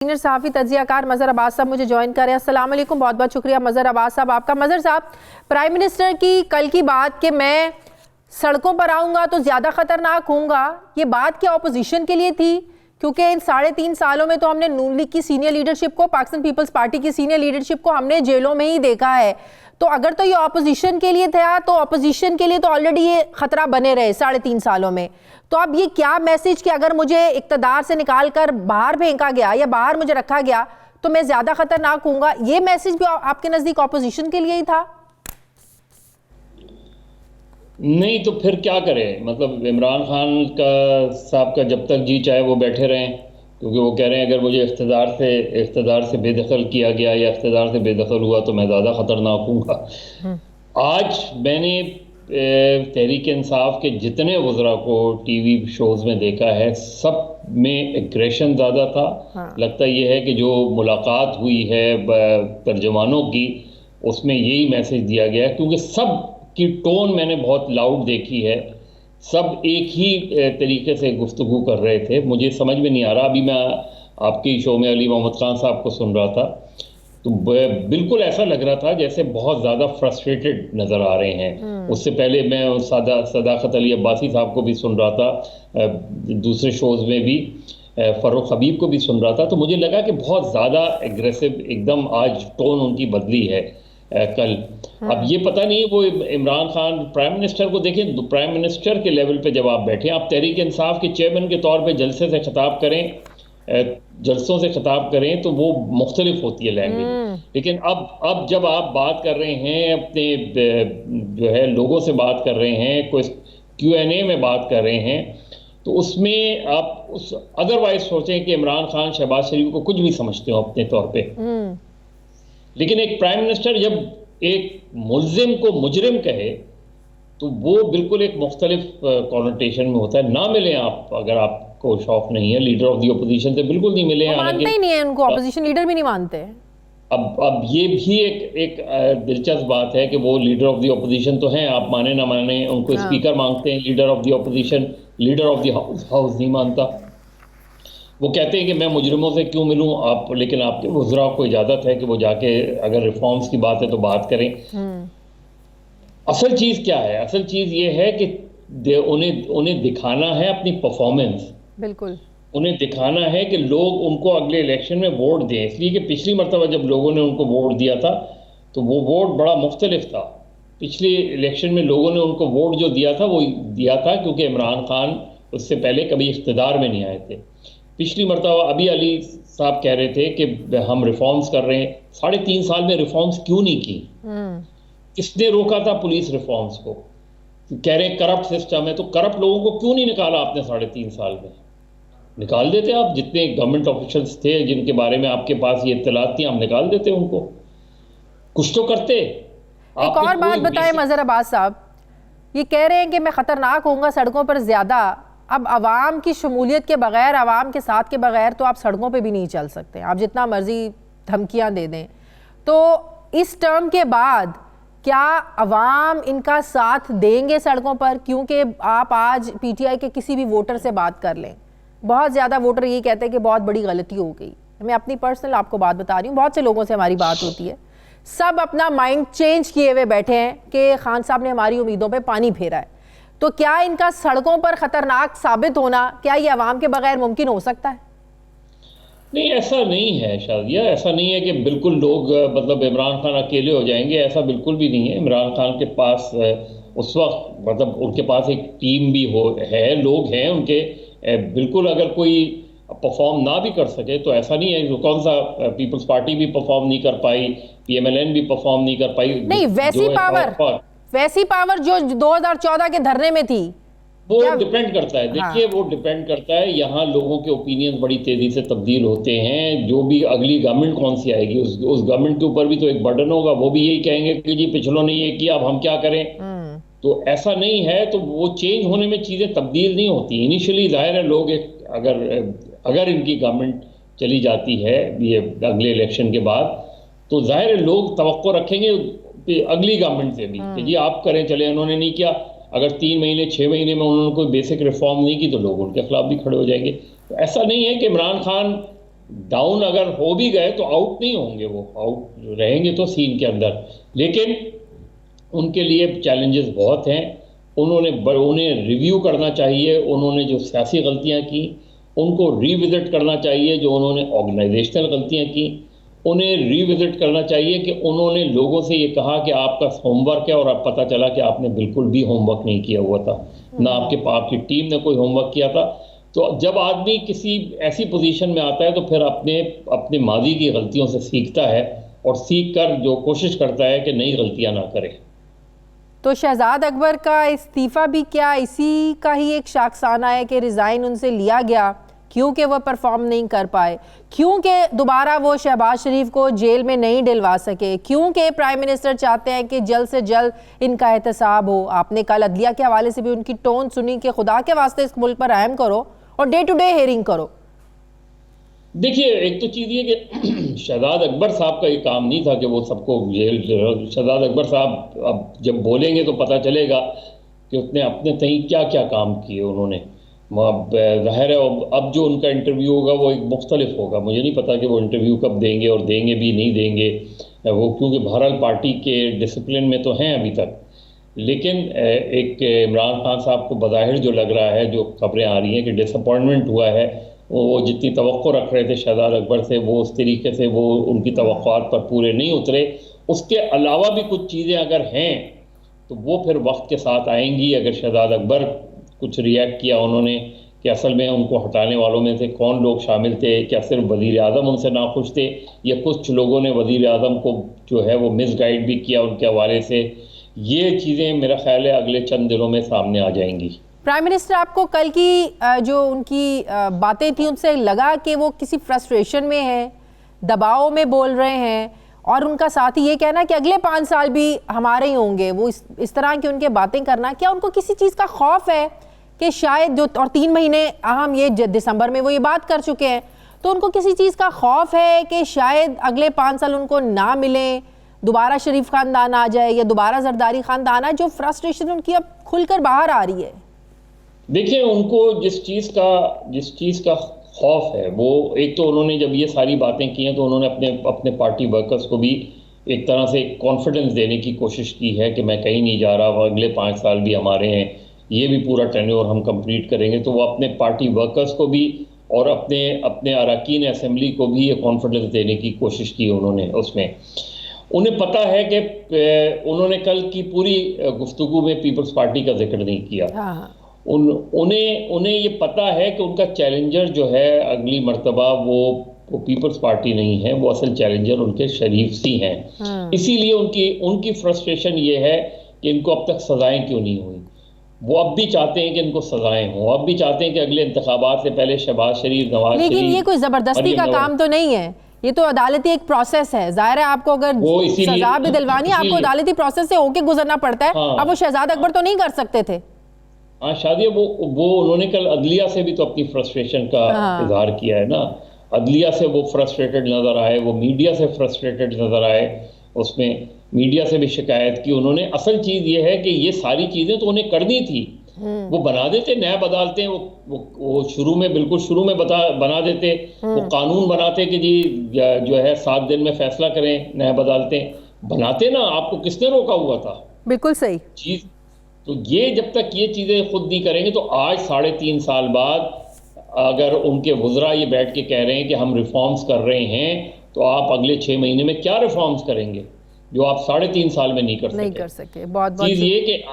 Senior सहाफ़ी तज्ज़ियाकार मज़हर अब्बास साहब मुझे ज्वाइन करें। अस्सलाम वालेकुम, बहुत बहुत शुक्रिया मज़हर अब्बास साहब आपका। मज़हर साहब, प्राइम मिनिस्टर की कल की बात कि मैं सड़कों पर आऊँगा तो ज़्यादा ख़तरनाक होऊंगा, ये बात क्या अपोजिशन के लिए थी? क्योंकि इन 3.5 सालों में तो हमने नून लीग की सीनियर लीडरशिप को, पाकिस्तान पीपल्स पार्टी की सीनियर लीडरशिप को हमने जेलों में ही देखा है। तो अगर तो ये अपोजिशन के लिए था तो अपोजिशन के लिए तो ऑलरेडी ये खतरा बने रहे 3.5 सालों में। तो अब ये क्या मैसेज कि अगर मुझे इक़्तिदार से निकाल कर बाहर फेंका गया या बाहर मुझे रखा गया तो मैं ज़्यादा खतरनाक हूँगा, ये मैसेज भी आपके नज़दीक अपोजिशन के लिए ही था? नहीं तो फिर क्या करें, मतलब इमरान खान का साहब का जब तक जी चाहे वो बैठे रहें, क्योंकि वो कह रहे हैं अगर मुझे इख्तिदार से बेदखल किया गया या इख्तिदार से बेदखल हुआ तो मैं ज़्यादा ख़तरनाक हूँगा। आज मैंने तहरीक इंसाफ के जितने वज़रा को टीवी शोज़ में देखा है, सब में एग्रेशन ज़्यादा था। लगता ये है कि जो मुलाकात हुई है तर्जुमानों की, उसमें यही मैसेज दिया गया, क्योंकि सब की टोन मैंने बहुत लाउड देखी है। सब एक ही तरीके से गुफ्तगू कर रहे थे। मुझे समझ में नहीं आ रहा, अभी मैं आपकी शो में अली मोहम्मद खान साहब को सुन रहा था तो बिल्कुल ऐसा लग रहा था जैसे बहुत ज़्यादा फ्रस्ट्रेटेड नज़र आ रहे हैं। उससे पहले मैं सदाकत अली अब्बासी साहब को भी सुन रहा था, दूसरे शोज़ में भी फ़ारूक हबीब को भी सुन रहा था, तो मुझे लगा कि बहुत ज़्यादा एग्रेसिव एकदम आज टोन उनकी बदली है कल। अब ये पता नहीं, वो इमरान खान प्राइम मिनिस्टर को देखें, तो प्राइम मिनिस्टर के लेवल पे जब आप बैठे, आप तहरीक इंसाफ के चेयरमैन के तौर पे जलसे से खिताब करें, जलसों से खिताब करें तो वो मुख्तलिफ होती है लैंग्वेज। लेकिन अब जब आप बात कर रहे हैं, अपने जो है लोगों से बात कर रहे हैं, कोई Q&A में बात कर रहे हैं, तो उसमें आप उस अदरवाइज सोचें कि इमरान खान शहबाज शरीफ को कुछ भी समझते हो अपने तौर पे, लेकिन एक प्राइम मिनिस्टर जब एक मुल्जिम को मुजरिम कहे तो वो बिल्कुल एक मुख्तलिफ कॉनोटेशन में होता है। ना मिले आप, अगर आपको शौक नहीं है लीडर ऑफ द अपोजिशन से, बिल्कुल नहीं मिले, मानते ही नहीं है उनको, अपोजिशन लीडर भी नहीं मानते। अब ये भी एक दिलचस्प बात है कि वो लीडर ऑफ द अपोजिशन तो हैं, आप माने ना माने, उनको स्पीकर मांगते हैं, leader of the opposition, leader of the house नहीं मानता। वो कहते हैं कि मैं मुजरिमों से क्यों मिलूं आप, लेकिन आपके वज़रा को इजाज़त है कि वो जाके अगर रिफॉर्म्स की बात है तो बात करें। असल चीज़ क्या है? असल चीज़ ये है कि उन्हें दिखाना है अपनी परफॉर्मेंस। बिल्कुल, उन्हें दिखाना है कि लोग उनको अगले इलेक्शन में वोट दें, इसलिए कि पिछली मरतबा जब लोगों ने उनको वोट दिया था तो वो वोट बड़ा मुख्तलिफ था। पिछले इलेक्शन में लोगों ने उनको वोट जो दिया था वो दिया था क्योंकि इमरान खान उससे पहले कभी इख्तिदार में नहीं आए थे। पिछली मरतबा अभी अली साहब कह रहे थे कि हम रिफॉर्म्स कर रहे हैं, 3.5 साल में रिफॉर्म्स क्यों नहीं की? किसने रोका था पुलिस रिफॉर्म्स को? कह रहे करप्ट सिस्टम है, तो करप्ट लोगों को क्यों नहीं निकाला आपने 3.5 साल में? निकाल देते आप, जितने गवर्नमेंट ऑफिशियल्स थे जिनके बारे में आपके पास ये इत्तलात थी, हम निकाल देते उनको, कुछ तो करते। एक और बात बताएं मज़हर अब्बास साहब, ये कह रहे हैं कि मैं खतरनाक होऊंगा सड़कों पर ज़्यादा। अब आवाम की शमूलियत के बगैर, आवाम के साथ के बगैर तो आप सड़कों पे भी नहीं चल सकते, आप जितना मर्जी धमकियां दे दें। तो इस टर्म के बाद क्या अवाम इनका साथ देंगे सड़कों पर? क्योंकि आप आज PTI के किसी भी वोटर से बात कर लें, बहुत ज़्यादा वोटर यही कहते हैं कि बहुत बड़ी गलती हो गई। मैं अपनी पर्सनल आपको बात बता रही हूँ, बहुत से लोगों से हमारी बात होती है, सब अपना माइंड चेंज किए हुए बैठे हैं कि खान साहब ने हमारी उम्मीदों पर पानी फेरा है। तो क्या इनका सड़कों पर खतरनाक साबित होना, क्या ये अवाम के बगैर मुमकिन हो सकता है? नहीं, ऐसा नहीं है शादिया, ऐसा नहीं है कि बिल्कुल लोग मतलब इमरान खान अकेले हो जाएंगे, ऐसा बिल्कुल भी नहीं है। इमरान खान के पास उस वक्त मतलब उनके पास एक टीम भी है, लोग हैं उनके, बिल्कुल अगर कोई परफॉर्म ना भी कर सके तो ऐसा नहीं है। कौन सा पीपल्स पार्टी भी परफॉर्म नहीं कर पाई, PMLN भी परफॉर्म नहीं कर पाई। नहीं, वैसी पावर जो 2014 के धरने में थी, वो डिपेंड करता है। देखिए, वो डिपेंड करता है, यहाँ लोगों के ओपिनियन बड़ी तेजी से तब्दील होते हैं। जो भी अगली गवर्नमेंट कौन सी आएगी, उस गवर्नमेंट के ऊपर भी तो एक बर्डन होगा, वो भी यही कहेंगे कि जी पिछलों ने ये किया, अब हम क्या करें। तो ऐसा नहीं है, तो वो चेंज होने में चीज़ें तब्दील नहीं होती। इनिशियली जाहिर है लोग अगर इनकी गवर्नमेंट चली जाती है ये अगले इलेक्शन के बाद, तो जाहिर है लोग तवक्को रखेंगे अगली गवर्नमेंट से भी कि जी आप करें, चले उन्होंने नहीं किया। अगर 3 महीने 6 महीने में उन्होंने कोई बेसिक रिफॉर्म नहीं की तो लोग उनके खिलाफ भी खड़े हो जाएंगे। तो ऐसा नहीं है कि इमरान खान डाउन अगर हो भी गए तो आउट नहीं होंगे, वो आउट रहेंगे तो सीन के अंदर, लेकिन उनके लिए चैलेंजेस बहुत हैं। उन्हें रिव्यू करना चाहिए, उन्होंने जो सियासी गलतियां की उनको रिविजिट करना चाहिए, जो उन्होंने ऑर्गेनाइजेशनल गलतियां की उन्हें रिविजिट करना चाहिए कि उन्होंने लोगों से ये कहा कि आपका होमवर्क है और अब पता चला कि आपने बिल्कुल भी होमवर्क नहीं किया हुआ था, ना आपकी टीम ने कोई होमवर्क किया था। तो जब आदमी किसी ऐसी पोजीशन में आता है तो फिर अपने माजी की गलतियों से सीखता है और सीख कर जो कोशिश करता है कि नई गलतियां ना करे। तो शहजाद अकबर का इस्तीफ़ा भी क्या इसी का ही एक शाखसाना है कि रिज़ाइन उनसे लिया गया क्योंकि वह परफॉर्म नहीं कर पाए, क्योंकि दोबारा वो शहबाज शरीफ को जेल में नहीं डलवा सके, क्योंकि प्राइम मिनिस्टर चाहते हैं कि जल्द से जल्द इनका एहतसाब हो। आपने कल अदलिया के हवाले से भी उनकी टोन सुनी कि खुदा के वास्ते इस मुल्क पर रहम करो और डे टू डे हेयरिंग करो। देखिए, एक तो चीज़ ये कि शहजाद अकबर साहब का ये काम नहीं था कि वो सबको जेल, शहजाद अकबर साहब अब जब बोलेंगे तो पता चलेगा कि उसने अपने तहीं क्या क्या काम किए उन्होंने। ज़ाहिर है अब जो उनका इंटरव्यू होगा वो एक मुख्तलिफ होगा, मुझे नहीं पता कि वो इंटरव्यू कब देंगे और देंगे भी नहीं देंगे वो, क्योंकि बहरहाल पार्टी के डिसिप्लिन में तो हैं अभी तक। लेकिन एक इमरान खान साहब को बज़ाहिर जो लग रहा है, जो खबरें आ रही हैं कि डिसअपॉइंटमेंट हुआ है, वो जितनी तवक्को रख रहे थे शहजाद अकबर से वो उस तरीके से वो उनकी तवक्कुआत पर पूरे नहीं उतरे। उसके अलावा भी कुछ चीज़ें अगर हैं तो वो फिर वक्त के साथ आएंगी। अगर शहजाद अकबर कुछ रिएक्ट किया उन्होंने कि असल में उनको हटाने वालों में से कौन लोग शामिल थे, क्या सिर्फ वज़ीर आज़म उनसे नाखुश थे या कुछ लोगों ने वज़ीर आज़म को जो है वो मिसगाइड भी किया उनके हवाले से, ये चीज़ें मेरा ख्याल है अगले चंद दिनों में सामने आ जाएंगी। प्राइम मिनिस्टर, आपको कल की जो उनकी बातें थी उनसे लगा कि वो किसी फ्रस्ट्रेशन में है, दबाव में बोल रहे हैं, और उनका साथ ही ये कहना कि अगले 5 साल भी हमारे ही होंगे, वो इस तरह की उनके बातें करना, क्या उनको किसी चीज़ का खौफ है कि शायद जो, और 3 महीने अहम ये दिसंबर में वो ये बात कर चुके हैं, तो उनको किसी चीज़ का खौफ है कि शायद अगले 5 साल उनको ना मिलें, दोबारा शरीफ खानदान आ जाए या दोबारा जरदारी खानदान आए, जो फ्रस्ट्रेशन उनकी अब खुलकर बाहर आ रही है? देखिए, उनको जिस चीज़ का खौफ है वो, एक तो उन्होंने जब ये सारी बातें की हैं तो उन्होंने अपने पार्टी वर्कर्स को भी एक तरह से कॉन्फिडेंस देने की कोशिश की है कि मैं कहीं नहीं जा रहा, अगले 5 साल भी हमारे हैं, ये भी पूरा टेन्योर हम कंप्लीट करेंगे। तो वो अपने पार्टी वर्कर्स को भी और अपने अरकान असेंबली को भी ये कॉन्फिडेंस देने की कोशिश की उन्होंने। उसमें उन्हें पता है कि उन्होंने कल की पूरी गुफ्तगू में पीपल्स पार्टी का जिक्र नहीं किया। उन्हें ये पता है कि उनका चैलेंजर जो है अगली मर्तबा वो पीपल्स पार्टी नहीं है, वो असल चैलेंजर उनके शरीफ सी हैं। इसीलिए उनकी फ्रस्ट्रेशन ये है कि इनको अब तक सजाएं क्यों नहीं हुई। वो अब भी चाहते हैं कि इनको सजाएं हों, अब भी चाहते हैं कि अगले इंतखाबात से पहले शहबाज शरीफ, नवाज शरीफ। लेकिन ये कोई ज़बरदस्ती का काम तो नहीं है, ये तो अदालती एक प्रोसेस है। जाहिर है आपको अगर सजा भी दिलवानी, आपको अदालती प्रोसेस से होके गुजरना पड़ता है। अब वो शहजाद अकबर तो नहीं कर सकते थे। हाँ शादिया, वो उन्होंने कल अदलिया से भी तो अपनी फ्रस्ट्रेशन का इजहार किया है ना। अदलिया से वो फ्रस्ट्रेटेड नज़र आए, वो मीडिया से फ्रस्ट्रेटेड नज़र आए, उसमें मीडिया से भी शिकायत की उन्होंने। असल चीज़ ये है कि ये सारी चीज़ें तो उन्हें करनी थी, वो बना देते नैब अदालतें, वो शुरू में बना देते, वो कानून बनाते कि जी जो है 7 दिन में फैसला करें, नैब अदालतें बनाते ना। आपको किसने रोका हुआ था? बिल्कुल सही चीज़। तो ये जब तक ये चीज़ें खुद नहीं करेंगे तो आज 3.5 साल बाद अगर उनके वज़रा ये बैठ के कह रहे हैं कि हम रिफॉर्म्स कर रहे हैं, तो आप अगले 6 महीने में क्या रिफॉर्म्स करेंगे जो आप 3.5 साल में नहीं कर सके। बहुत चीज़ ये कि